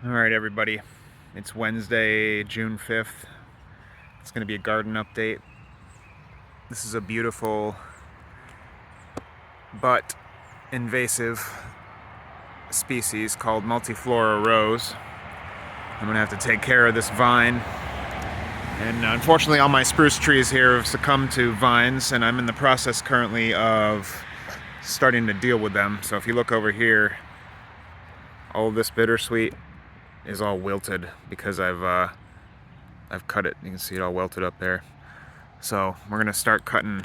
Alright everybody, it's Wednesday, June 5th. It's going to be a garden update. This is a beautiful but invasive species called multiflora rose. I'm going to have to take care of this vine. And unfortunately all my spruce trees here have succumbed to vines, and I'm in the process currently of starting to deal with them. So if you look over here, all of this bittersweet is all wilted because I've cut it. You can see it all welted up there. So we're gonna start cutting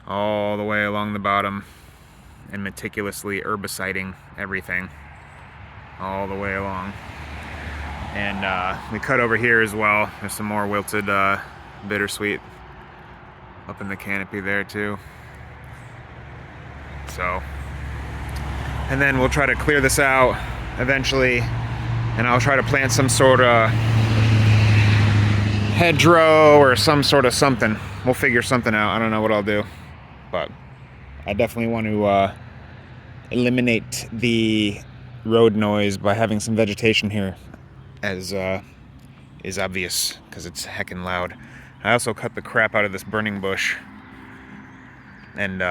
all the way along the bottom and meticulously herbiciding everything all the way along. And we cut over here as well. There's some more wilted bittersweet up in the canopy there too. So, and then we'll try to clear this out eventually, and I'll try to plant some sort of hedgerow or some sort of something. We'll figure something out. I don't know what I'll do, but I definitely want to eliminate the road noise by having some vegetation here, as is obvious because it's heckin' loud. I also cut the crap out of this burning bush, and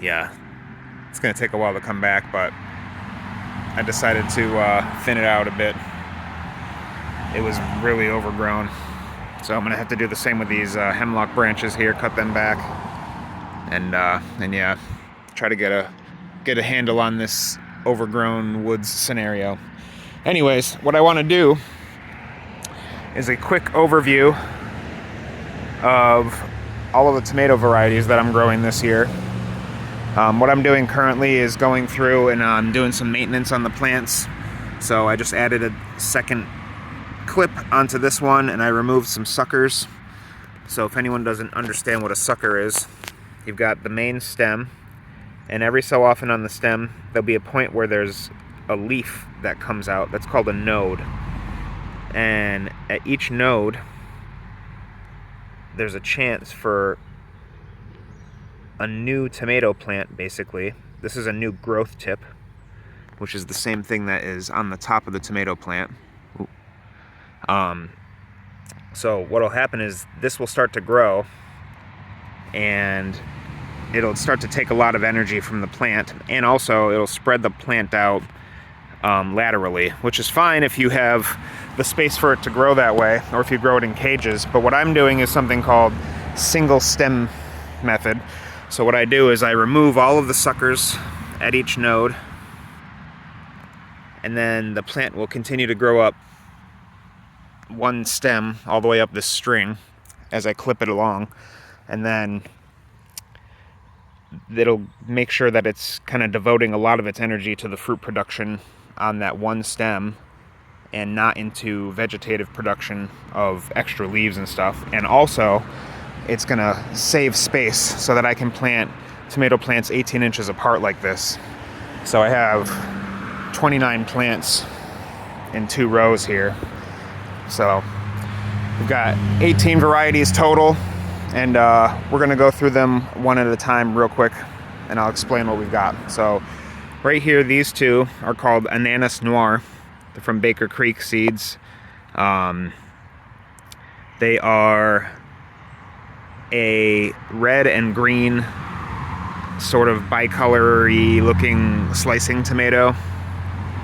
yeah, it's gonna take a while to come back, but I decided to thin it out a bit. It was really overgrown, so I'm gonna have to do the same with these hemlock branches here. Cut them back, and yeah, try to get a handle on this overgrown woods scenario. Anyways, what I want to do is a quick overview of all of the tomato varieties that I'm growing this year. What I'm doing currently is going through and I'm doing some maintenance on the plants. So I just added a second clip onto this one, and I removed some suckers. So if anyone doesn't understand what a sucker is, you've got the main stem, and every so often on the stem there'll be a point where there's a leaf that comes out. That's called a node. And at each node there's a chance for a new tomato plant, basically. This is a new growth tip, which is the same thing that is on the top of the tomato plant. So what'll happen is this will start to grow, and it'll start to take a lot of energy from the plant, and also it'll spread the plant out laterally, which is fine if you have the space for it to grow that way, or if you grow it in cages. But what I'm doing is something called single stem method. So what I do is I remove all of the suckers at each node, and then the plant will continue to grow up one stem all the way up this string as I clip it along, and then it'll make sure that it's kind of devoting a lot of its energy to the fruit production on that one stem and not into vegetative production of extra leaves and stuff. And also it's gonna save space so that I can plant tomato plants 18 inches apart like this. So I have 29 plants in 2 rows here. So we've got 18 varieties total, and we're gonna go through them one at a time real quick, and I'll explain what we've got. So right here, these two are called Ananas Noir. They're from Baker Creek Seeds. They are a red and green sort of bicolor-y looking slicing tomato.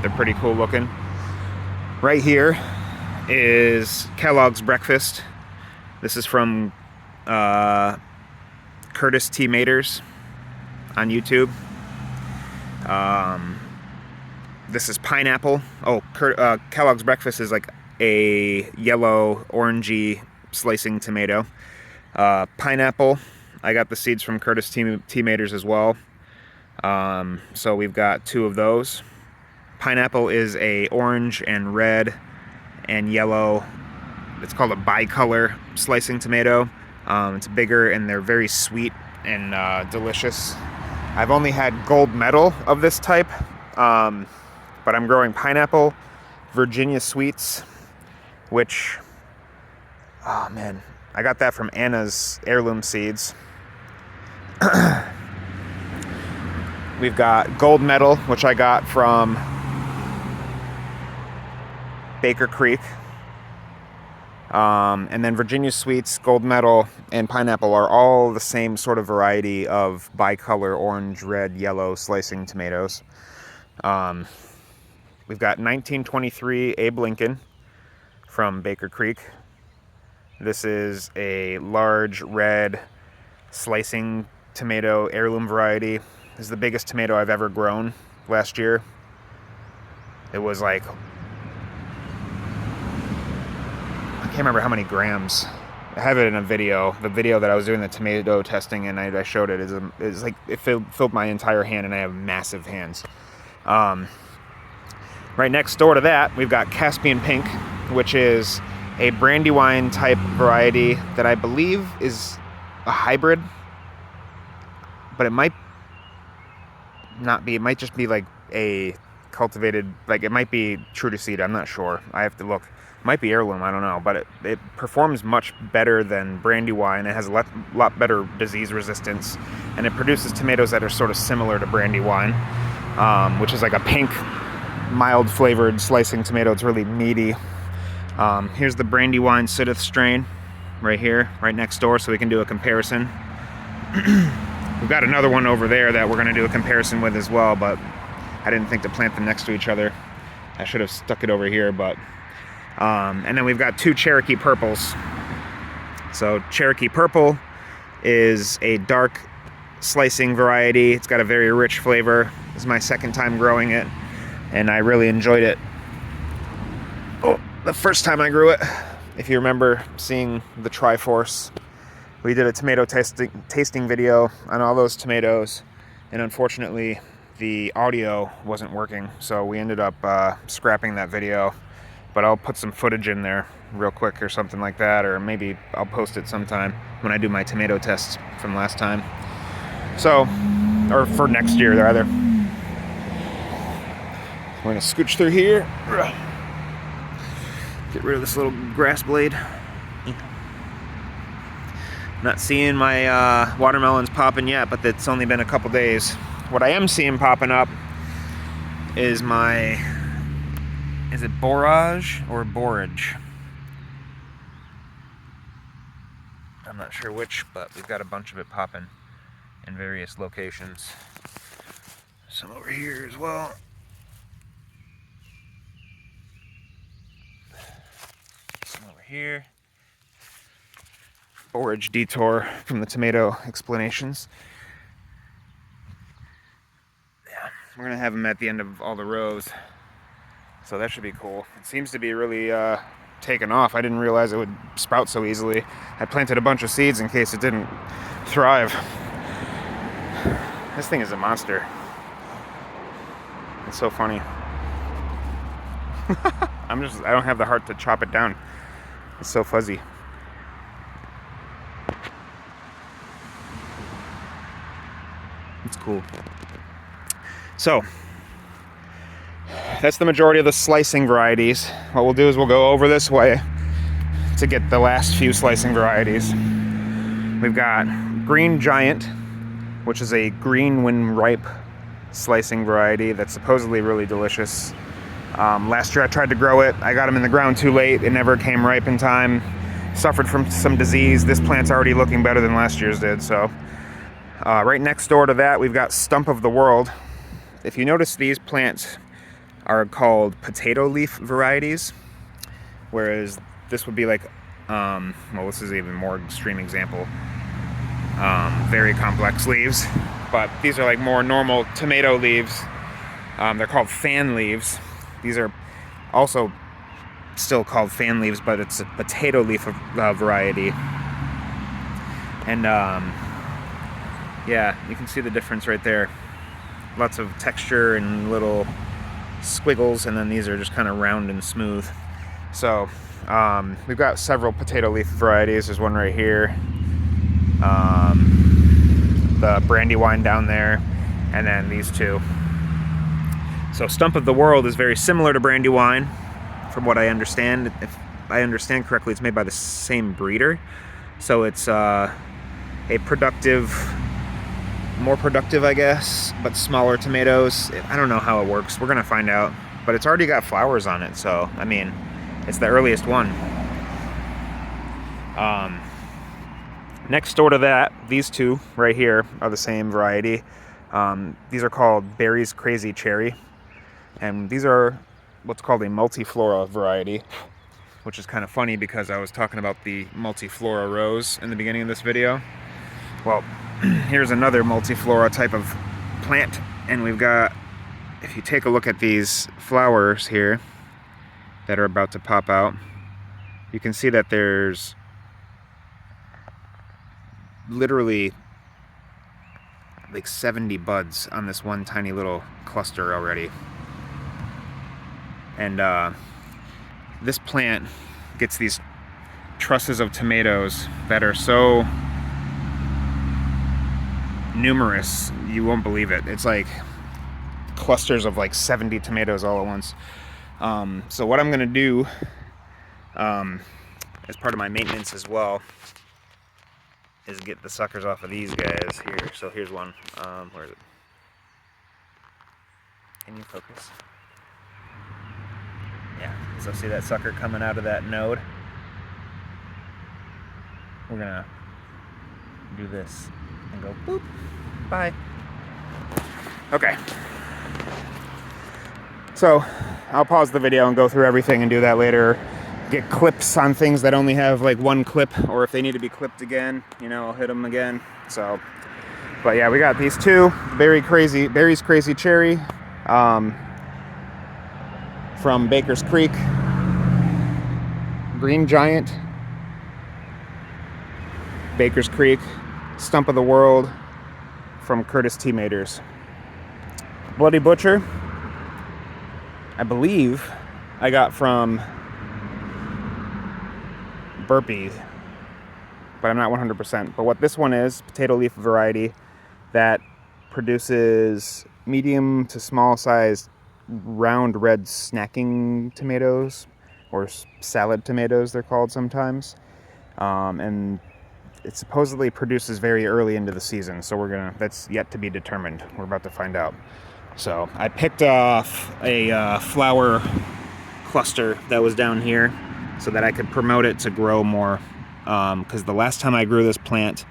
They're pretty cool looking. Right here is Kellogg's Breakfast. This is from Curtis T. Maters on YouTube. This is pineapple. Kellogg's Breakfast is like a yellow orangey slicing tomato. Pineapple, I got the seeds from Curtis T. Maters as well. So we've got 2 of those. Pineapple is a orange and red and yellow. It's called a bicolor slicing tomato. It's bigger, and they're very sweet and delicious. I've only had gold medal of this type, but I'm growing pineapple, Virginia sweets, which, oh man, I got that from Anna's heirloom seeds. We've got gold medal, which I got from Baker Creek. And then Virginia Sweets, Gold Medal, and Pineapple are all the same sort of variety of bicolor orange, red, yellow slicing tomatoes. We've got 1923 Abe Lincoln from Baker Creek. This is a large red slicing tomato, heirloom variety. This is the biggest tomato I've ever grown last year. It was like, I can't remember how many grams. I have it in a video. The video that I was doing the tomato testing and I showed it is like, it filled my entire hand, and I have massive hands. Right next door to that, we've got Caspian Pink, which is a Brandywine type variety that I believe is a hybrid, but it might not be. It might just be like a cultivated, like it might be true to seed. I'm not sure. I have to look. It might be heirloom. I don't know, but it performs much better than Brandywine. It has a lot better disease resistance, and it produces tomatoes that are sort of similar to Brandywine, which is like a pink, mild flavored slicing tomato. It's really meaty. Here's the Brandywine Sidith strain right here, right next door, so we can do a comparison. We've got another one over there that we're going to do a comparison with as well, but I didn't think to plant them next to each other. I should have stuck it over here, but and then we've got two Cherokee Purples. So Cherokee Purple is a dark slicing variety. It's got a very rich flavor. This is my second time growing it, and I really enjoyed it. Oh, the first time I grew it, if you remember seeing the Triforce, we did a tomato tasting video on all those tomatoes, and unfortunately the audio wasn't working, so we ended up scrapping that video. But I'll put some footage in there real quick or something like that, or maybe I'll post it sometime when I do my tomato tests from last time. So, or for next year rather. We're gonna scooch through here. Get rid of this little grass blade. Not seeing my watermelons popping yet, but it's only been a couple days. What I am seeing popping up is my, is it borage or borage? I'm not sure which, but we've got a bunch of it popping in various locations. Some over here as well. Some over here. Borage detour from the tomato explanations. Yeah, we're gonna have them at the end of all the rows, so that should be cool. It seems to be really taken off. I didn't realize it would sprout so easily. I planted a bunch of seeds in case it didn't thrive. This thing is a monster. It's so funny. I don't have the heart to chop it down. It's so fuzzy. It's cool. So, that's the majority of the slicing varieties. What we'll do is we'll go over this way to get the last few slicing varieties. We've got Green Giant, which is a green when ripe slicing variety that's supposedly really delicious. Last year I tried to grow it. I got them in the ground too late. It never came ripe in time. Suffered from some disease. This plant's already looking better than last year's did, so. Right next door to that, we've got Stump of the World. If you notice, these plants are called potato leaf varieties, whereas this would be like, well, this is an even more extreme example. Very complex leaves, but these are like more normal tomato leaves. They're called fan leaves. These are also still called fan leaves, but it's a potato leaf variety. And yeah, you can see the difference right there. Lots of texture and little squiggles, and then these are just kind of round and smooth. So we've got several potato leaf varieties. There's one right here, the Brandywine down there, and then these two. So Stump of the World is very similar to Brandywine, from what I understand. If I understand correctly, it's made by the same breeder, so it's a more productive, I guess, but smaller tomatoes. I don't know how it works. We're gonna find out. But it's already got flowers on it, so I mean, It's the earliest one. Next door to that, these two right here are the same variety. These are called Berry's Crazy Cherry, and these are what's called a multiflora variety, which is kind of funny because I was talking about the multiflora rose in the beginning of this video. Well, here's another multiflora type of plant, and we've got, if you take a look at these flowers here that are about to pop out, you can see that there's literally like 70 buds on this one tiny little cluster already. And this plant gets these trusses of tomatoes that are so numerous, you won't believe it. It's like clusters of like 70 tomatoes all at once. So what I'm gonna do as part of my maintenance as well is get the suckers off of these guys here. So here's one. Where is it? Can you focus? Yeah, so see that sucker coming out of that node? We're gonna do this and go boop, bye. Okay. So I'll pause the video and go through everything and do that later. Get clips on things that only have like one clip, or if they need to be clipped again, you know, I'll hit them again. So, but yeah, we got these two, Berry's Crazy Cherry, from Baker's Creek, Green Giant, Baker's Creek, Stump of the World from Curtis T. Maters. Bloody Butcher, I believe I got from Burpee, but I'm not 100%. But what this one is, potato leaf variety that produces medium to small sized round red snacking tomatoes, or salad tomatoes they're called sometimes, and it supposedly produces very early into the season, so that's yet to be determined. We're about to find out. So I picked off a flower cluster that was down here so that I could promote it to grow more, because the last time I grew this plant,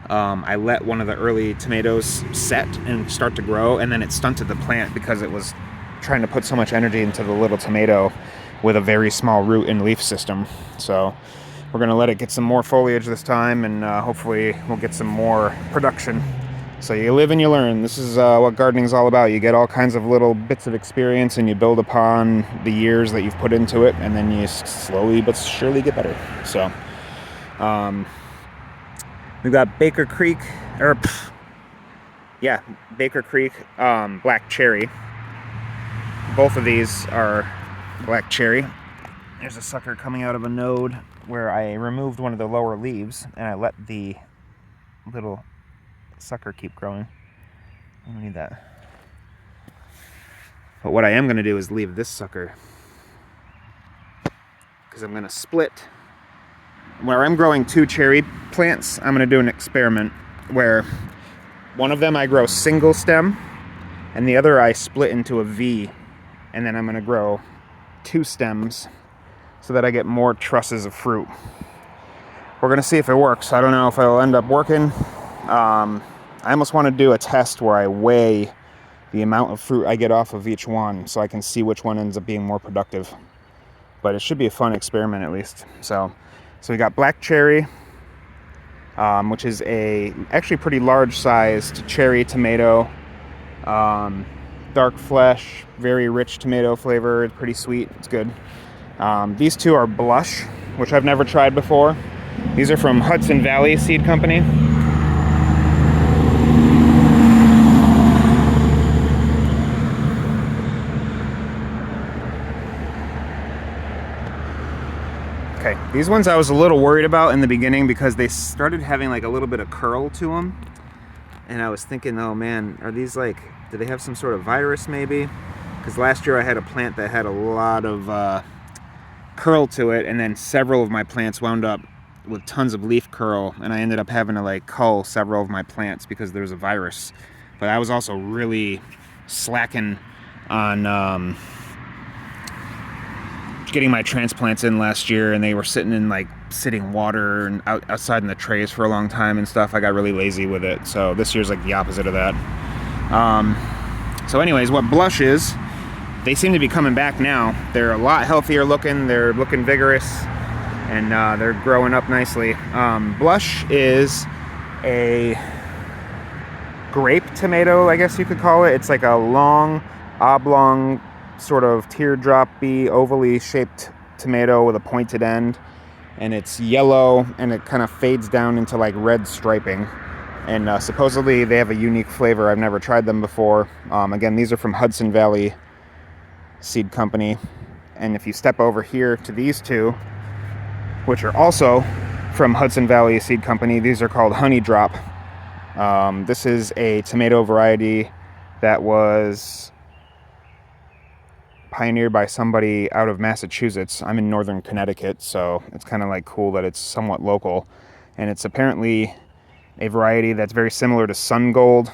I let one of the early tomatoes set and start to grow, and then it stunted the plant because it was trying to put so much energy into the little tomato with a very small root and leaf system. So we're going to let it get some more foliage this time, and hopefully we'll get some more production. So you live and you learn. This is what gardening is all about. You get all kinds of little bits of experience, and you build upon the years that you've put into it, and then you slowly but surely get better. So we've got Baker Creek, Baker Creek Black Cherry. Both of these are black cherry. There's a sucker coming out of a node where I removed one of the lower leaves, and I let the little sucker keep growing. I don't need that. But what I am going to do is leave this sucker, because I'm going to split. Where I'm growing two cherry plants, I'm going to do an experiment where one of them I grow single stem, and the other I split into a V, and then I'm going to grow two stems so that I get more trusses of fruit. We're going to see if it works. I don't know if it'll end up working. I almost want to do a test where I weigh the amount of fruit I get off of each one so I can see which one ends up being more productive. But it should be a fun experiment at least. So we got black cherry, which is a actually pretty large sized cherry tomato. Dark flesh, very rich tomato flavor. It's pretty sweet. It's good. These two are Blush, which I've never tried before. These are from Hudson Valley Seed Company. Okay, these ones I was a little worried about in the beginning because they started having like a little bit of curl to them. And I was thinking, oh man, are these like, do they have some sort of virus maybe? Because last year I had a plant that had a lot of curl to it, and then several of my plants wound up with tons of leaf curl, and I ended up having to like cull several of my plants because there was a virus. But I was also really slacking on getting my transplants in last year, and they were sitting in like sitting water and outside in the trays for a long time and stuff. I got really lazy with it, so this year's like the opposite of that. So anyways, what Blush is, they seem to be coming back now. They're a lot healthier looking, they're looking vigorous, and they're growing up nicely. Blush is a grape tomato, I guess you could call it. It's like a long, oblong, sort of teardrop-y, ovally shaped tomato with a pointed end, and it's yellow, and it kind of fades down into like red striping. And supposedly they have a unique flavor. I've never tried them before. Again, these are from Hudson Valley Seed Company. And if you step over here to these two, which are also from Hudson Valley Seed Company, these are called Honey Drop. This is a tomato variety that was pioneered by somebody out of Massachusetts. I'm in northern Connecticut, so it's kind of like cool that it's somewhat local. And it's apparently a variety that's very similar to Sun Gold.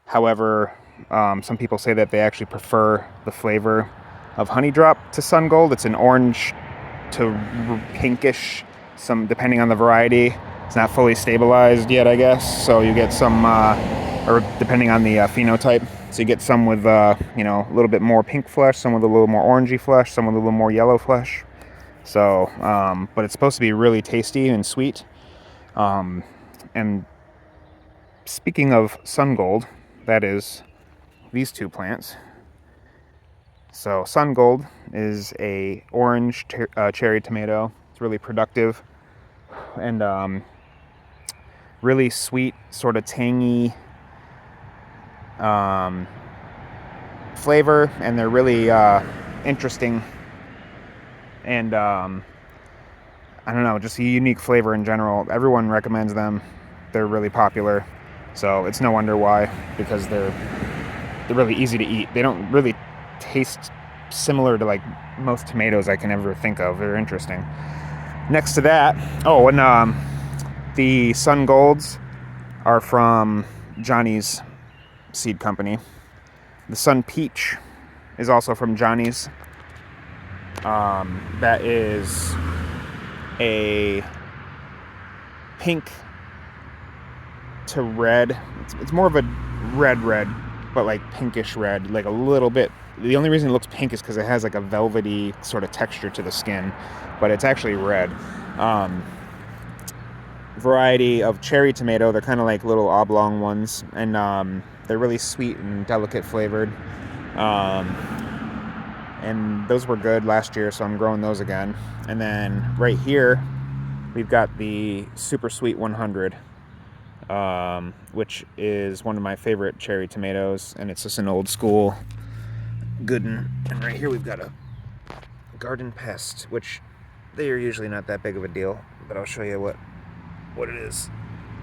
However, some people say that they actually prefer the flavor of Honey Drop to Sun Gold. It's an orange to pinkish, some depending on the variety. It's not fully stabilized yet, I guess. So you get some, or depending on the phenotype. So you get some with, a little bit more pink flesh, some with a little more orangey flesh, some with a little more yellow flesh. So, but it's supposed to be really tasty and sweet. And speaking of Sun Gold, that is these two plants. So Sun Gold is a orange cherry tomato. It's really productive and really sweet, sort of tangy flavor, and they're really interesting, and I don't know, just a unique flavor in general. Everyone recommends them. They're really popular, so it's no wonder why, because they're really easy to eat. They don't really taste similar to like most tomatoes I can ever think of. They're interesting. Next to that, and the Sun Golds are from Johnny's Seed Company. The Sun Peach is also from Johnny's. That is a pink to red. It's more of a red, but like pinkish red, like a little bit. The only reason it looks pink is because it has like a velvety sort of texture to the skin, but it's actually red. Variety of cherry tomato. They're kind of like little oblong ones, and they're really sweet and delicate flavored. And those were good last year, so I'm growing those again. And then right here, we've got the Super Sweet 100, which is one of my favorite cherry tomatoes, and it's just an old school good one. And right here we've got a Garden Pest, which they are usually not that big of a deal, but I'll show you what it is.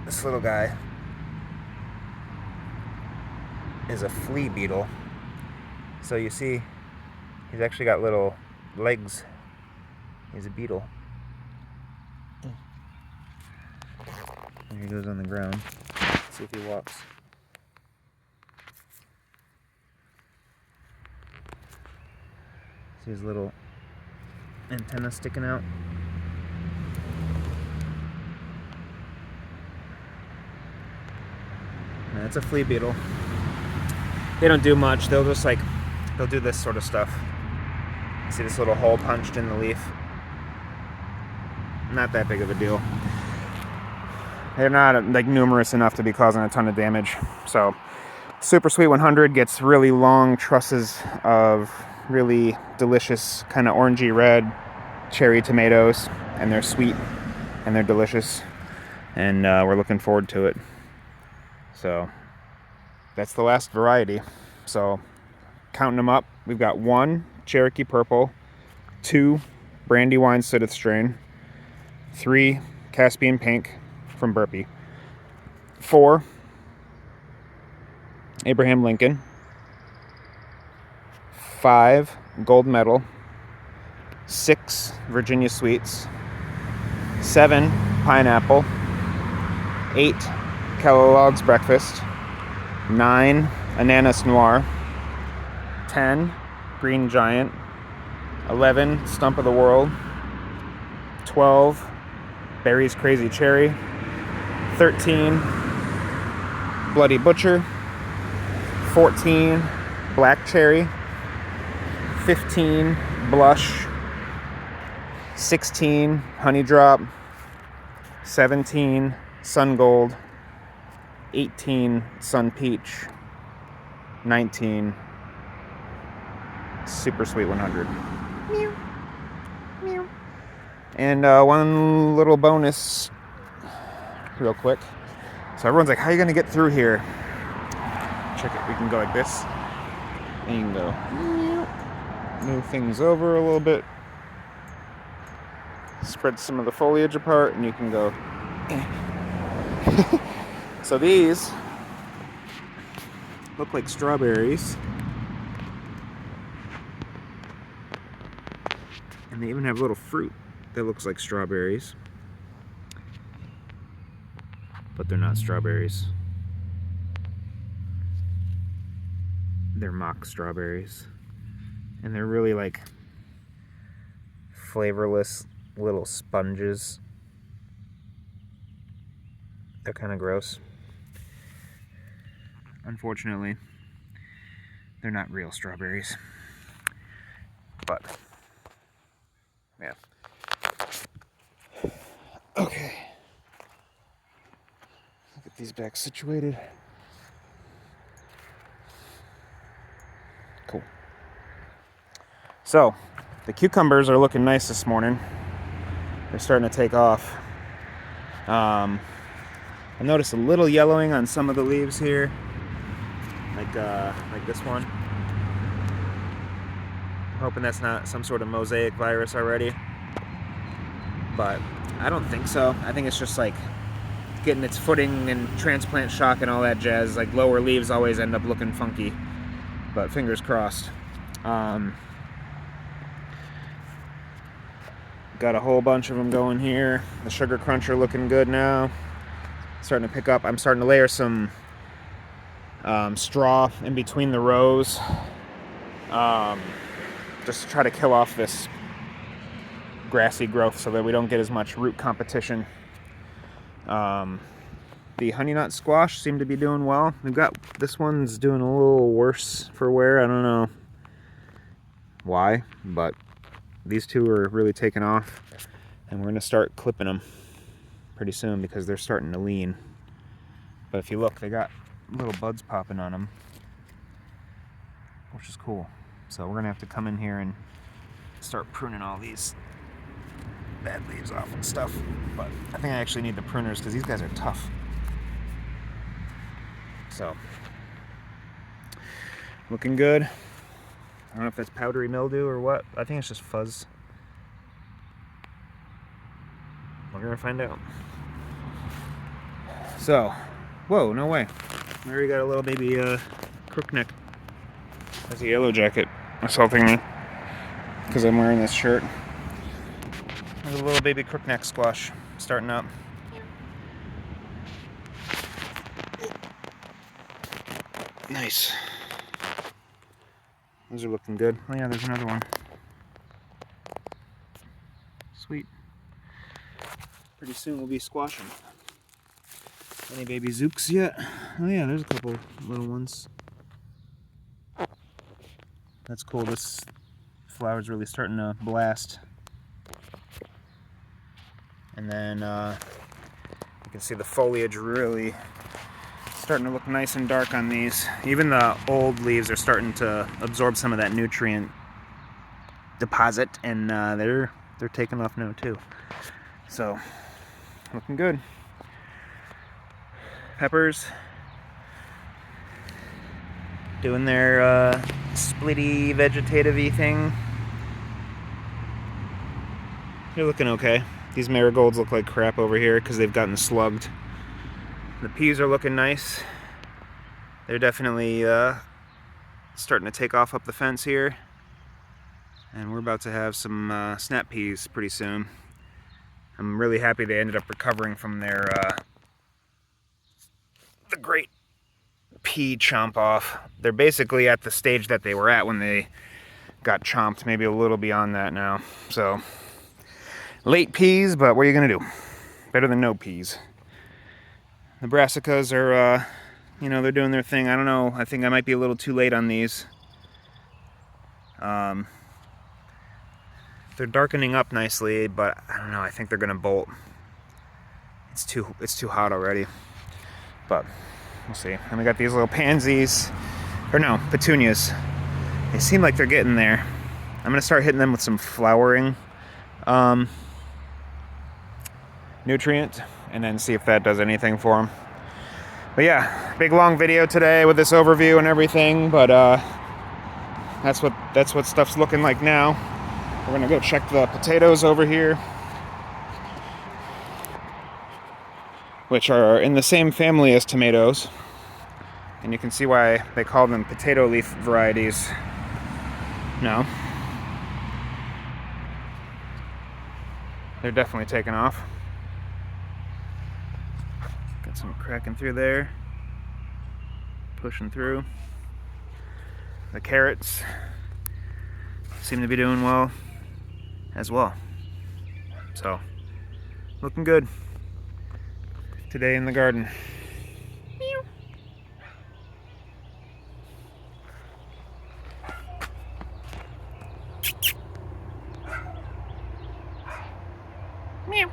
This little guy is a flea beetle. So you see, he's actually got little legs. He's a beetle. There he goes on the ground. Let's see if he walks. See his little antenna sticking out? And it's a flea beetle. They don't do much. They'll do this sort of stuff. See this little hole punched in the leaf? Not that big of a deal. They're not like numerous enough to be causing a ton of damage. So Super Sweet 100 gets really long trusses of really delicious kind of orangey red cherry tomatoes, and they're sweet and they're delicious, and we're looking forward to it. So that's the last variety. So counting them up, we've got 1 Cherokee Purple, 2 Brandywine Sidith strain, 3 Caspian Pink from Burpee, 4 Abraham Lincoln, 5 Gold Medal, 6 Virginia Sweets, 7 Pineapple, 8 Kellogg's Breakfast, 9 Ananas Noir, 10 Green Giant, 11, Stump of the World. 12, Barry's Crazy Cherry. 13, Bloody Butcher. 14, Black Cherry. 15, Blush. 16, Honey Drop. 17, Sun Gold. 18, Sun Peach. 19, Super Sweet 100. Meow. Meow. And one little bonus, real quick. So everyone's like, how are you going to get through here? Check it. We can go like this. And you can go, meow. Move things over a little bit. Spread some of the foliage apart, and you can go. So these look like strawberries. And they even have little fruit that looks like strawberries. But they're not strawberries. They're mock strawberries. And they're really like flavorless little sponges. They're kind of gross. Unfortunately, they're not real strawberries. But, yeah. Okay. Get these back situated. Cool. So, the cucumbers are looking nice this morning. They're starting to take off. I noticed a little yellowing on some of the leaves here, like this one. I'm hoping that's not some sort of mosaic virus already, but I don't think so. I think it's just like getting its footing and transplant shock and all that jazz. Like lower leaves always end up looking funky, but fingers crossed. Got a whole bunch of them going here. The sugar crunch are looking good now. Starting to pick up. I'm starting to layer some straw in between the rows, just to try to kill off this grassy growth so that we don't get as much root competition. The honey nut squash seem to be doing well. We've got this one's doing a little worse for wear. I don't know why, but these two are really taking off, and we're going to start clipping them pretty soon because they're starting to lean. But if you look, they got little buds popping on them, which is cool. So we're going to have to come in here and start pruning all these bad leaves off and stuff. But I think I actually need the pruners because these guys are tough. So, looking good. I don't know if that's powdery mildew or what. I think it's just fuzz. We're gonna find out. So, whoa, no way. We already got a little baby crookneck. That's a yellow jacket assaulting me because I'm wearing this shirt. There's a little baby crookneck squash starting up. Nice. Those are looking good. Oh yeah, there's another one. Sweet. Pretty soon we'll be squashing. Any baby zooks yet? Oh yeah, there's a couple little ones. That's cool. This flower's really starting to blast. And then you can see the foliage really starting to look nice and dark on these. Even the old leaves are starting to absorb some of that nutrient deposit, and they're taking off now too. So, looking good. Peppers doing their splitty vegetative-y thing. They're looking okay. These marigolds look like crap over here because they've gotten slugged. The peas are looking nice. They're definitely starting to take off up the fence here. And we're about to have some snap peas pretty soon. I'm really happy they ended up recovering from their the great pea chomp off. They're basically at the stage that they were at when they got chomped maybe a little beyond that now. So, late peas, but what are you gonna do? Better than no peas. The brassicas are, you know, they're doing their thing. I don't know, I think I might be a little too late on these. They're darkening up nicely, but I don't know, I think they're gonna bolt. It's too hot already. But we'll see. And we got these little pansies, or no, petunias. They seem like they're getting there. I'm gonna start hitting them with some flowering nutrient, and then see if that does anything for them. But yeah, big long video today with this overview and everything. But that's what stuff's looking like now. We're gonna go check the potatoes over here, which are in the same family as tomatoes. And you can see why they call them potato leaf varieties. No. They're definitely taking off. Got some cracking through there. Pushing through. The carrots seem to be doing well as well. So, looking good today in the garden. Meow.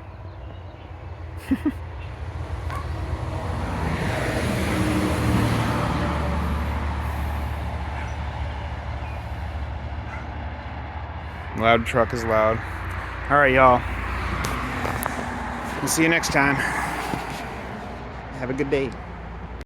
Loud truck is loud. All right, y'all. We'll see you next time. Have a good day.